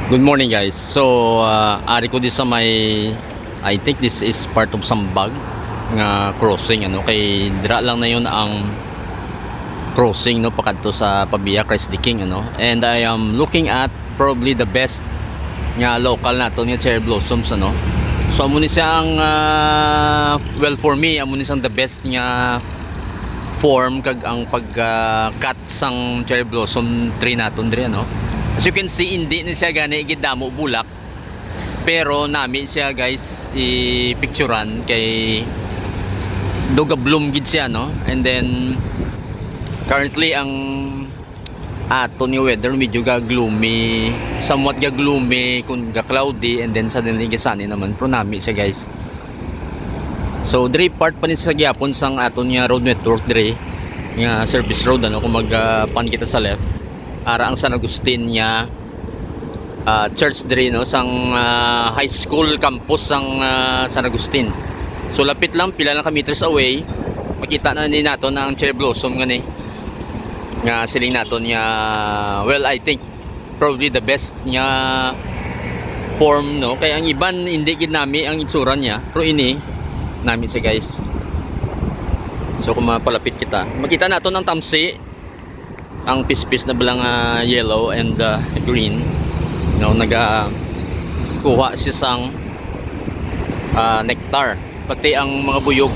Good morning guys. So ari ko this sa may I think this is part of Sambag nga crossing ano kay dira lang na yun ang crossing no pakadto sa Pabia Christ the King ano. And I am looking at probably the best nga local nato nga cherry blossoms ano. So amo ni siyang well for me amo ni siyang the best nga form kag ang pag cut sang cherry blossom tree naton diri ano. As you can see, hindi na siya gani gidamo bulak. Pero nami siya guys i-picturean kay duga bloom gid siya no. And then currently ang ato ni weather medyo ga gloomy, somewhat ga gloomy kun ga cloudy, and then suddenly ga sunny naman pro nami siya guys. So diri part pa ni sa gyapon sang ato niya road network diri nga service road ano kung pan kita sa left ara ang San Agustin niya church diri no sang high school campus sang San Agustin. So lapit lang pila lang ka meters away makita na ni nato na ang cherry blossom ngani nga siling nato niya. Well, I think probably the best niya form no kay ang iban hindi gid nami ang itsura niya pero ini nami siya guys. So kung mapalapit kita makita nato ng tamsi ang pispis na balang yellow and green no kuha siya sang nectar pati ang mga buyog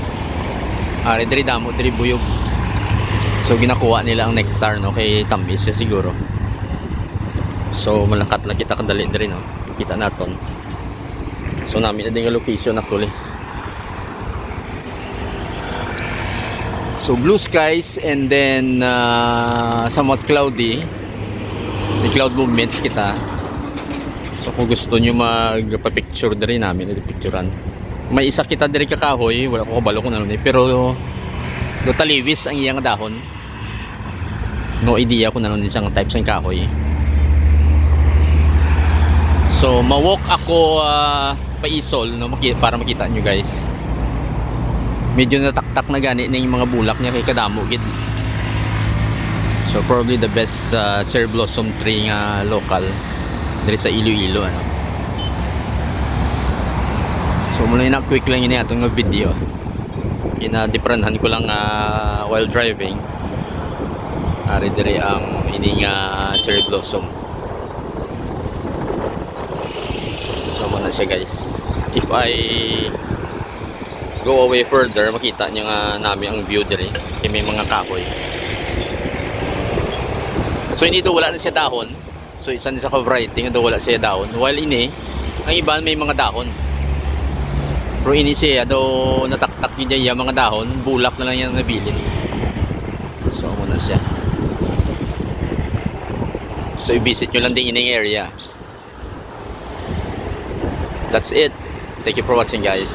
diri damo diri buyog. So ginakuha nila ang nectar no kay tamis siya siguro. So malangkat lang kita kadali diri no kita naton. So namin na din yung location actually. So blue skies and then somewhat cloudy. May cloud movements kita. So kung gusto nyo magpa-picture diri namin, i-picturean. May isa kita diri kakahoy, wala ko kabalo kung ano ni, pero do taliwis ang iyang dahon. No idea kung ano din sang type sang kahoy. So ma-walk ako paisol no para makita nyo guys. Medyo nataktak na gani ng mga bulak niya kay kadamo gid. So probably the best cherry blossom tree nga local diri sa Iloilo ano. So muna na quick lang ini atong video. Ina-differentan ko lang while driving. Ari diri ang ini nga cherry blossom. So muna siya guys. If I go away further makita nyo nga namin ang view diri kay may mga kahoy. So hindi do wala na siya dahon. So isa ni sa ka-variety nga do wala siya dahon, while ini ang iba may mga dahon. Pero ini siya do nataktak niya yung mga dahon, bulak na lang yung nabilin. So muna siya. So i-visit nyo lang din ining area. That's it. Thank you for watching guys.